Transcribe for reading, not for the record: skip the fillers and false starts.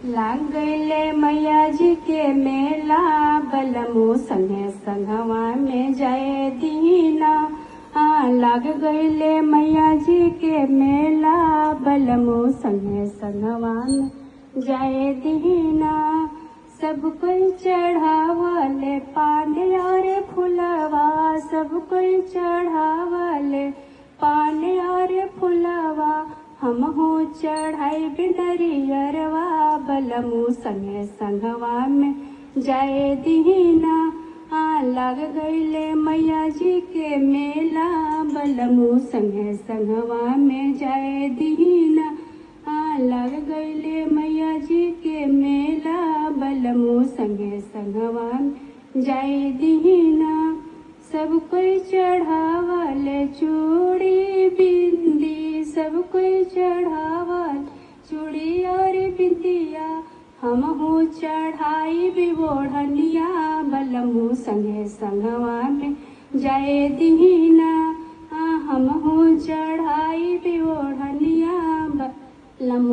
लाग गईले मैया जी के मेला, बलमु संगे संगवा में जाए दीना। लाग गईले मैया जी के मेला, बलमु संगे संगवा में जाए दीना। सब कोई चढ़ावले पान और फुलवा, सब कोई चढ़ावले पान और फुलवा। हम हो चढ़ाई बिनरियरवा, बलमु संगे संगवा में जाए दीना। लाग गईले मैया जी के मेला, बलमु संगे संगवा में जाए दीना। लाग गईले मैया जी के मेला, बलमु संगे संगवा में जाए दीना। सब कोई चढ़ावले चूड़ी बिंदी, सब कोई चढ़ावल चूड़ी और बिंदिया। हम हो चढ़ाई बिबोढ़निया, बलमु संगे संगवा में जाए दीना। हम हो चढ़ाई बिबोढ़निया, बलमु